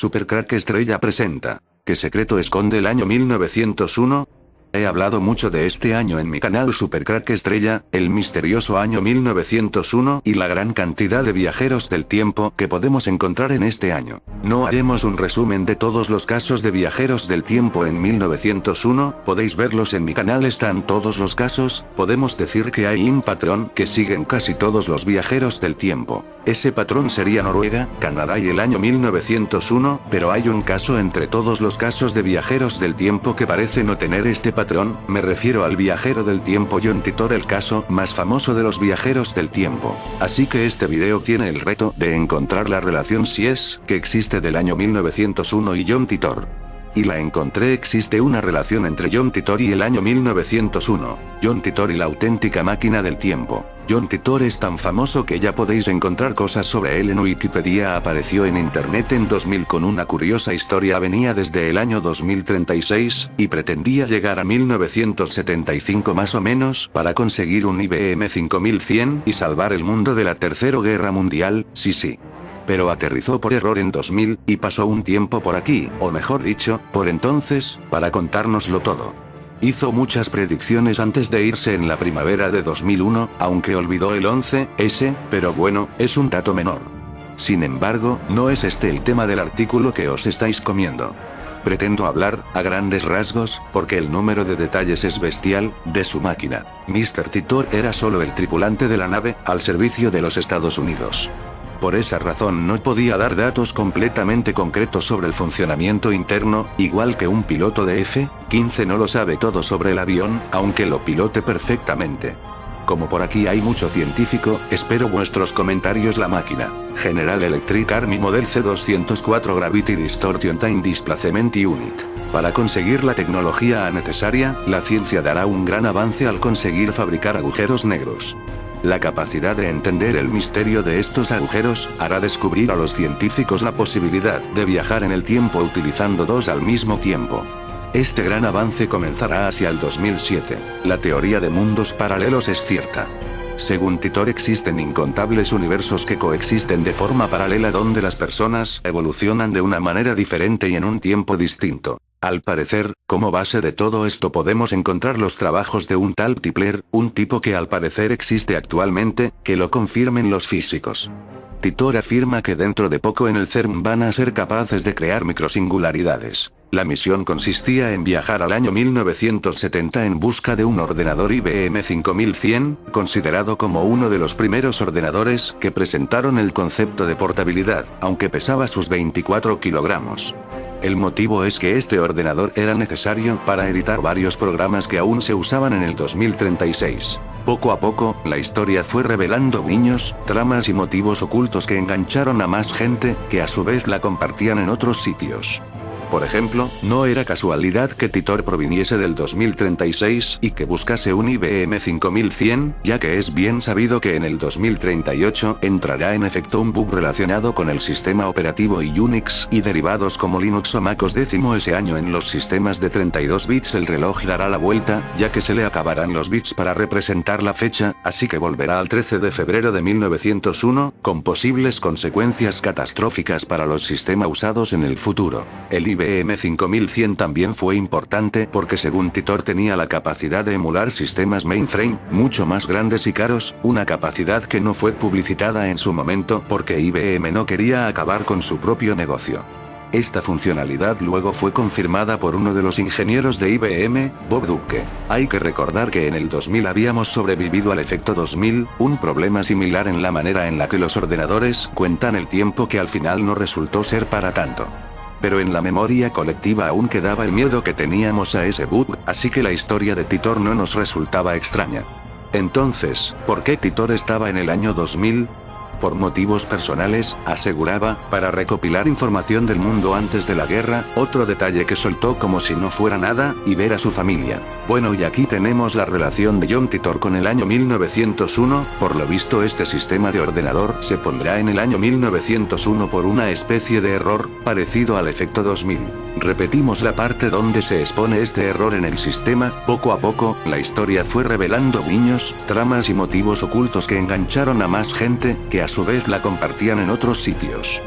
Supercrack Estrella presenta. ¿Qué secreto esconde el año 1901? He hablado mucho de este año en mi canal Supercrack Estrella, el misterioso año 1901 y la gran cantidad de viajeros del tiempo que podemos encontrar en este año. No haremos un resumen de todos los casos de viajeros del tiempo en 1901, podéis verlos en mi canal, están todos los casos. Podemos decir que hay un patrón que siguen casi todos los viajeros del tiempo. Ese patrón sería Noruega, Canadá y el año 1901, pero hay un caso entre todos los casos de viajeros del tiempo que parece no tener este patrón. Me refiero al viajero del tiempo John Titor, el caso más famoso de los viajeros del tiempo. Así que este video tiene el reto de encontrar la relación si es que existe del año 1901 y John Titor. Y la encontré, existe una relación entre John Titor y el año 1901. John Titor y la auténtica máquina del tiempo. John Titor es tan famoso que ya podéis encontrar cosas sobre él en Wikipedia. Apareció en internet en 2000 con una curiosa historia. Venía desde el año 2036, y pretendía llegar a 1975 más o menos, para conseguir un IBM 5100 y salvar el mundo de la Tercera Guerra Mundial, sí. Pero aterrizó por error en 2000, y pasó un tiempo por aquí, o mejor dicho, por entonces, para contárnoslo todo. Hizo muchas predicciones antes de irse en la primavera de 2001, aunque olvidó el 11S, pero bueno, es un dato menor. Sin embargo, no es este el tema del artículo que os estáis comiendo. Pretendo hablar, a grandes rasgos, porque el número de detalles es bestial, de su máquina. Mr. Titor era solo el tripulante de la nave, al servicio de los Estados Unidos. Por esa razón no podía dar datos completamente concretos sobre el funcionamiento interno, igual que un piloto de F-15 no lo sabe todo sobre el avión, aunque lo pilote perfectamente. Como por aquí hay mucho científico, espero vuestros comentarios. La máquina General Electric Army Model C204 Gravity Distortion Time Displacement Unit. Para conseguir la tecnología necesaria, la ciencia dará un gran avance al conseguir fabricar agujeros negros. La capacidad de entender el misterio de estos agujeros, hará descubrir a los científicos la posibilidad de viajar en el tiempo utilizando dos al mismo tiempo. Este gran avance comenzará hacia el 2007. La teoría de mundos paralelos es cierta. Según Titor, existen incontables universos que coexisten de forma paralela donde las personas evolucionan de una manera diferente y en un tiempo distinto. Al parecer, como base de todo esto podemos encontrar los trabajos de un tal Tipler, un tipo que al parecer existe actualmente, que lo confirmen los físicos. Titor afirma que dentro de poco en el CERN van a ser capaces de crear microsingularidades. La misión consistía en viajar al año 1970 en busca de un ordenador IBM 5100, considerado como uno de los primeros ordenadores que presentaron el concepto de portabilidad, aunque pesaba sus 24 kilogramos. El motivo es que este ordenador era necesario para editar varios programas que aún se usaban en el 2036. Poco a poco, la historia fue revelando guiños, tramas y motivos ocultos que engancharon a más gente, que a su vez la compartían en otros sitios. Por ejemplo, no era casualidad que Titor proviniese del 2036 y que buscase un IBM 5100, ya que es bien sabido que en el 2038 entrará en efecto un bug relacionado con el sistema operativo y Unix y derivados como Linux o MacOS. Ese año en los sistemas de 32 bits el reloj dará la vuelta, ya que se le acabarán los bits para representar la fecha, así que volverá al 13 de febrero de 1901, con posibles consecuencias catastróficas para los sistemas usados en el futuro. El IBM 5100 también fue importante porque según Titor tenía la capacidad de emular sistemas mainframe, mucho más grandes y caros, una capacidad que no fue publicitada en su momento porque IBM no quería acabar con su propio negocio. Esta funcionalidad luego fue confirmada por uno de los ingenieros de IBM, Bob Duke. Hay que recordar que en el 2000 habíamos sobrevivido al efecto 2000, un problema similar en la manera en la que los ordenadores cuentan el tiempo que al final no resultó ser para tanto. Pero en la memoria colectiva aún quedaba el miedo que teníamos a ese bug, así que la historia de Titor no nos resultaba extraña. Entonces, ¿por qué Titor estaba en el año 2000? Por motivos personales, aseguraba, para recopilar información del mundo antes de la guerra, otro detalle que soltó como si no fuera nada, y ver a su familia. Bueno, y aquí tenemos la relación de John Titor con el año 1901, por lo visto este sistema de ordenador se pondrá en el año 1901 por una especie de error, parecido al efecto 2000. Repetimos la parte donde se expone este error en el sistema. Poco a poco, la historia fue revelando guiños, tramas y motivos ocultos que engancharon a más gente, que a su vez la compartían en otros sitios.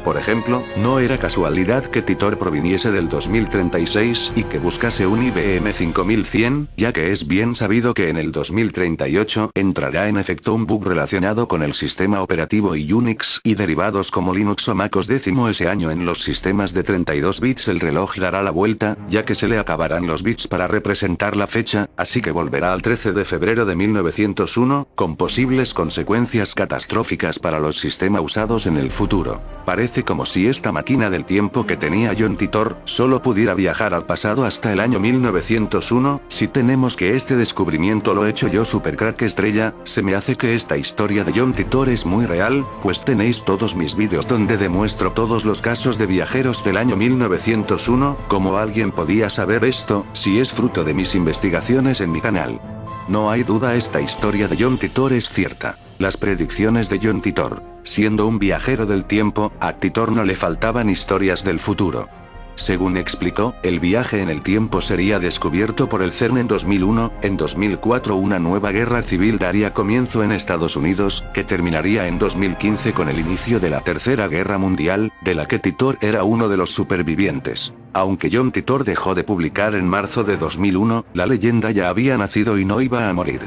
Por ejemplo, no era casualidad que Titor proviniese del 2036 y que buscase un IBM 5100, ya que es bien sabido que en el 2038 entrará en efecto un bug relacionado con el sistema operativo y Unix y derivados como Linux o MacOS. Ese año en los sistemas de 32 bits el reloj dará la vuelta, ya que se le acabarán los bits para representar la fecha, así que volverá al 13 de febrero de 1901, con posibles consecuencias catastróficas para los sistemas usados en el futuro. Parece como si esta máquina del tiempo que tenía John Titor, solo pudiera viajar al pasado hasta el año 1901, si tenemos que este descubrimiento lo he hecho yo Supercrack Estrella, se me hace que esta historia de John Titor es muy real, pues tenéis todos mis vídeos donde demuestro todos los casos de viajeros del año 1901, ¿cómo alguien podía saber esto, si es fruto de mis investigaciones en mi canal? No hay duda, esta historia de John Titor es cierta. Las predicciones de John Titor. Siendo un viajero del tiempo, a Titor no le faltaban historias del futuro. Según explicó, el viaje en el tiempo sería descubierto por el CERN en 2001, en 2004 una nueva guerra civil daría comienzo en Estados Unidos, que terminaría en 2015 con el inicio de la Tercera Guerra Mundial, de la que Titor era uno de los supervivientes. Aunque John Titor dejó de publicar en marzo de 2001, la leyenda ya había nacido y no iba a morir.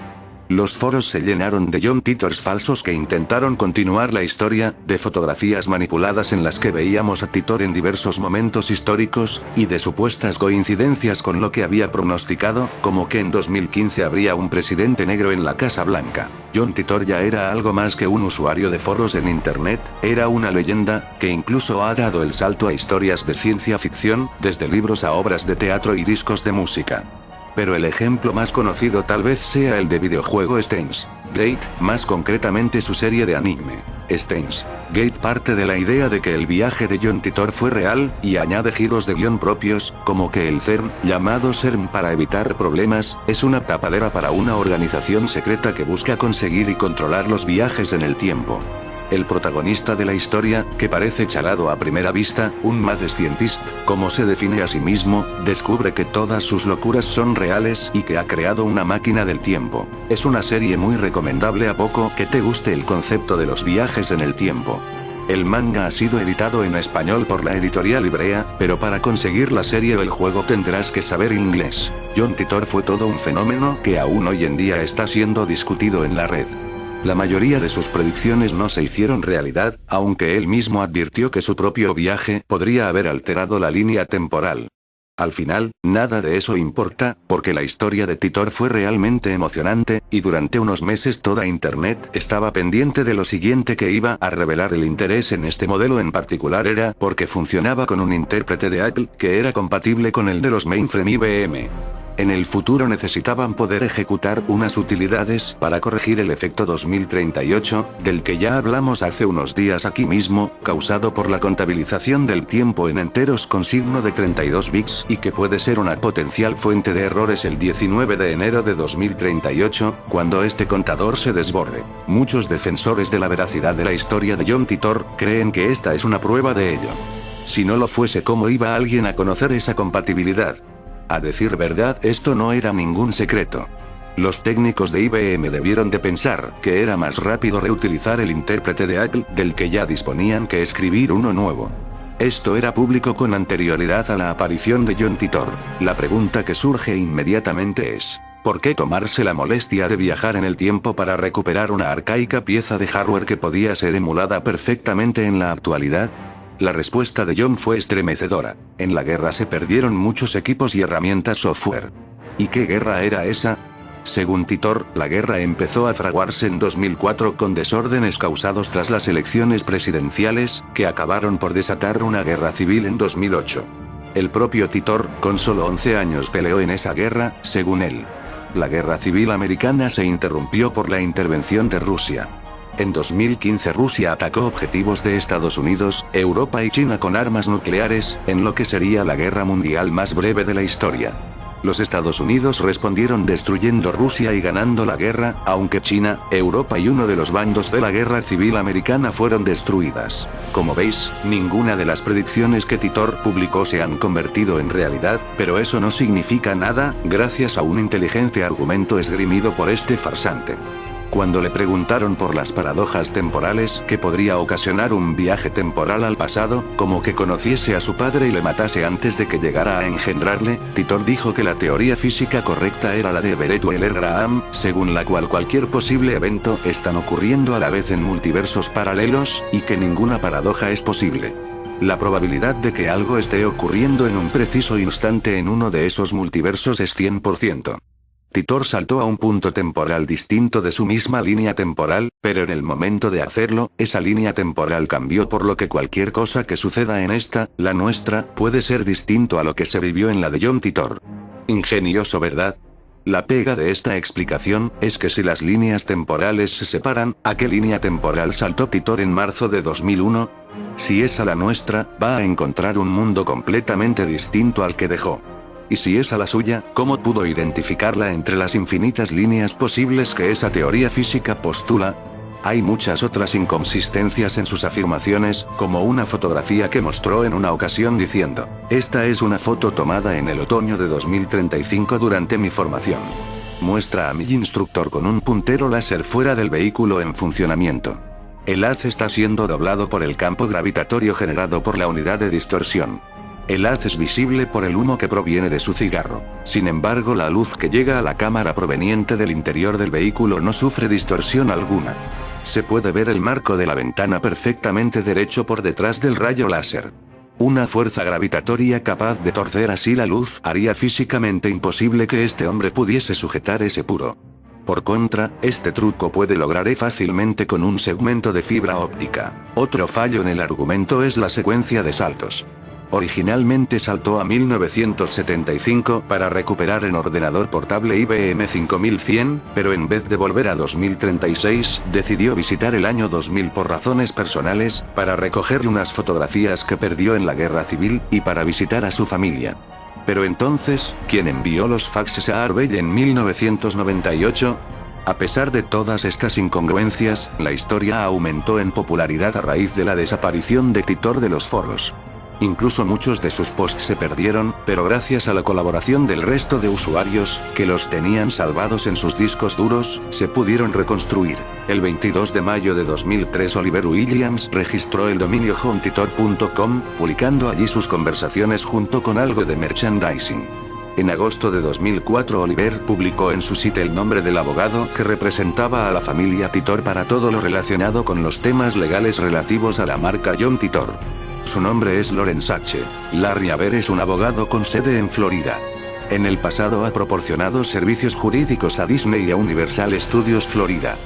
Los foros se llenaron de John Titors falsos que intentaron continuar la historia, de fotografías manipuladas en las que veíamos a Titor en diversos momentos históricos, y de supuestas coincidencias con lo que había pronosticado, como que en 2015 habría un presidente negro en la Casa Blanca. John Titor ya era algo más que un usuario de foros en internet, era una leyenda, que incluso ha dado el salto a historias de ciencia ficción, desde libros a obras de teatro y discos de música. Pero el ejemplo más conocido tal vez sea el de videojuego Steins Gate, más concretamente su serie de anime. Steins Gate parte de la idea de que el viaje de John Titor fue real, y añade giros de guión propios, como que el CERN, llamado CERN para evitar problemas, es una tapadera para una organización secreta que busca conseguir y controlar los viajes en el tiempo. El protagonista de la historia, que parece chalado a primera vista, un mad scientist, como se define a sí mismo, descubre que todas sus locuras son reales y que ha creado una máquina del tiempo. Es una serie muy recomendable a poco que te guste el concepto de los viajes en el tiempo. El manga ha sido editado en español por la editorial Ibrea, pero para conseguir la serie o el juego tendrás que saber inglés. John Titor fue todo un fenómeno que aún hoy en día está siendo discutido en la red. La mayoría de sus predicciones no se hicieron realidad, aunque él mismo advirtió que su propio viaje podría haber alterado la línea temporal. Al final, nada de eso importa, porque la historia de Titor fue realmente emocionante, y durante unos meses toda Internet estaba pendiente de lo siguiente que iba a revelar. El interés en este modelo en particular era porque funcionaba con un intérprete de Apple que era compatible con el de los mainframe IBM. En el futuro necesitaban poder ejecutar unas utilidades para corregir el efecto 2038, del que ya hablamos hace unos días aquí mismo, causado por la contabilización del tiempo en enteros con signo de 32 bits y que puede ser una potencial fuente de errores el 19 de enero de 2038, cuando este contador se desborde. Muchos defensores de la veracidad de la historia de John Titor creen que esta es una prueba de ello. Si no lo fuese, ¿cómo iba alguien a conocer esa compatibilidad? A decir verdad, esto no era ningún secreto. Los técnicos de IBM debieron de pensar que era más rápido reutilizar el intérprete de Apple del que ya disponían que escribir uno nuevo. Esto era público con anterioridad a la aparición de John Titor. La pregunta que surge inmediatamente es: ¿por qué tomarse la molestia de viajar en el tiempo para recuperar una arcaica pieza de hardware que podía ser emulada perfectamente en la actualidad? La respuesta de John fue estremecedora. En la guerra se perdieron muchos equipos y herramientas software. ¿Y qué guerra era esa? Según Titor, la guerra empezó a fraguarse en 2004 con desórdenes causados tras las elecciones presidenciales, que acabaron por desatar una guerra civil en 2008. El propio Titor, con solo 11 años, peleó en esa guerra, según él. La guerra civil americana se interrumpió por la intervención de Rusia. En 2015 Rusia atacó objetivos de Estados Unidos, Europa y China con armas nucleares, en lo que sería la guerra mundial más breve de la historia. Los Estados Unidos respondieron destruyendo Rusia y ganando la guerra, aunque China, Europa y uno de los bandos de la guerra civil americana fueron destruidas. Como veis, ninguna de las predicciones que Titor publicó se han convertido en realidad, pero eso no significa nada, gracias a un inteligente argumento esgrimido por este farsante. Cuando le preguntaron por las paradojas temporales que podría ocasionar un viaje temporal al pasado, como que conociese a su padre y le matase antes de que llegara a engendrarle, Titor dijo que la teoría física correcta era la de Everett Wheeler Graham, según la cual cualquier posible evento están ocurriendo a la vez en multiversos paralelos, y que ninguna paradoja es posible. La probabilidad de que algo esté ocurriendo en un preciso instante en uno de esos multiversos es 100%. Titor saltó a un punto temporal distinto de su misma línea temporal, pero en el momento de hacerlo, esa línea temporal cambió, por lo que cualquier cosa que suceda en esta, la nuestra, puede ser distinto a lo que se vivió en la de John Titor. Ingenioso, ¿verdad? La pega de esta explicación es que si las líneas temporales se separan, ¿a qué línea temporal saltó Titor en marzo de 2001? Si es a la nuestra, va a encontrar un mundo completamente distinto al que dejó. Y si es a la suya, ¿cómo pudo identificarla entre las infinitas líneas posibles que esa teoría física postula? Hay muchas otras inconsistencias en sus afirmaciones, como una fotografía que mostró en una ocasión diciendo: "Esta es una foto tomada en el otoño de 2035 durante mi formación. Muestra a mi instructor con un puntero láser fuera del vehículo en funcionamiento. El haz está siendo doblado por el campo gravitatorio generado por la unidad de distorsión. El haz es visible por el humo que proviene de su cigarro. Sin embargo, la luz que llega a la cámara proveniente del interior del vehículo no sufre distorsión alguna. Se puede ver el marco de la ventana perfectamente derecho por detrás del rayo láser. Una fuerza gravitatoria capaz de torcer así la luz haría físicamente imposible que este hombre pudiese sujetar ese puro. Por contra, este truco puede lograrse fácilmente con un segmento de fibra óptica. Otro fallo en el argumento es la secuencia de saltos. Originalmente saltó a 1975 para recuperar en ordenador portable IBM 5100, pero en vez de volver a 2036, decidió visitar el año 2000 por razones personales, para recoger unas fotografías que perdió en la guerra civil, y para visitar a su familia. Pero entonces, ¿quién envió los faxes a Arbel en 1998? A pesar de todas estas incongruencias, la historia aumentó en popularidad a raíz de la desaparición de Titor de los foros. Incluso muchos de sus posts se perdieron, pero gracias a la colaboración del resto de usuarios, que los tenían salvados en sus discos duros, se pudieron reconstruir. El 22 de mayo de 2003 Oliver Williams registró el dominio JohnTitor.com, publicando allí sus conversaciones junto con algo de merchandising. En agosto de 2004 Oliver publicó en su sitio el nombre del abogado que representaba a la familia Titor para todo lo relacionado con los temas legales relativos a la marca John Titor. Su nombre es Lawrence H. Larry Haber es un abogado con sede en Florida. En el pasado ha proporcionado servicios jurídicos a Disney y a Universal Studios Florida.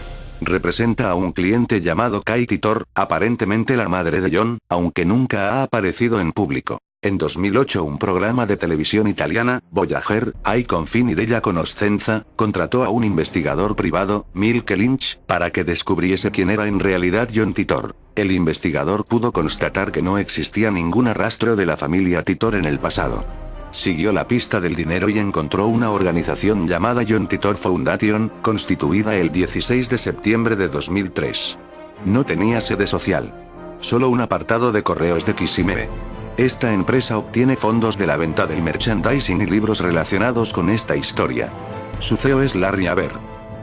Representa a un cliente llamado Kay Titor, aparentemente la madre de John, aunque nunca ha aparecido en público. En 2008 un programa de televisione italiana, Voyager, ai confini della conoscenza, contrató a un investigador privado, Milke Lynch, para que descubriese quién era en realidad John Titor. El investigador pudo constatar que no existía ningún rastro de la familia Titor en el pasado. Siguió la pista del dinero y encontró una organización llamada John Titor Foundation, constituida el 16 de septiembre de 2003. No tenía sede social. Solo un apartado de correos de Kissimmee. Esta empresa obtiene fondos de la venta del merchandising y libros relacionados con esta historia. Su CEO es Larry Haber.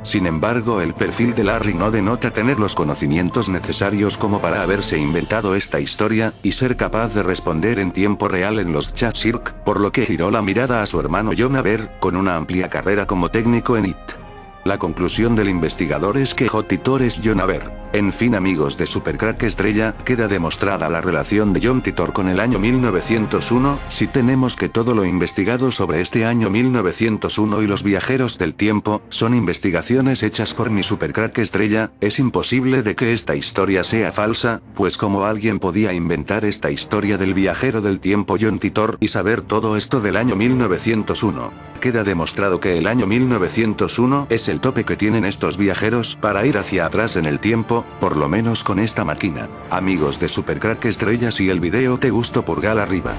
Sin embargo, el perfil de Larry no denota tener los conocimientos necesarios como para haberse inventado esta historia, y ser capaz de responder en tiempo real en los chats IRC, por lo que giró la mirada a su hermano John Haber, con una amplia carrera como técnico en IT. La conclusión del investigador es que John Titor es John Haber. En fin, amigos de Supercrack Estrella, queda demostrada la relación de John Titor con el año 1901, si tenemos que todo lo investigado sobre este año 1901 y los viajeros del tiempo, son investigaciones hechas por mi Supercrack Estrella, es imposible de que esta historia sea falsa, pues como alguien podía inventar esta historia del viajero del tiempo John Titor y saber todo esto del año 1901. Queda demostrado que el año 1901 es el tope que tienen estos viajeros para ir hacia atrás en el tiempo, por lo menos con esta máquina. Amigos de Supercrack Estrella, si el video te gustó, pulgar arriba.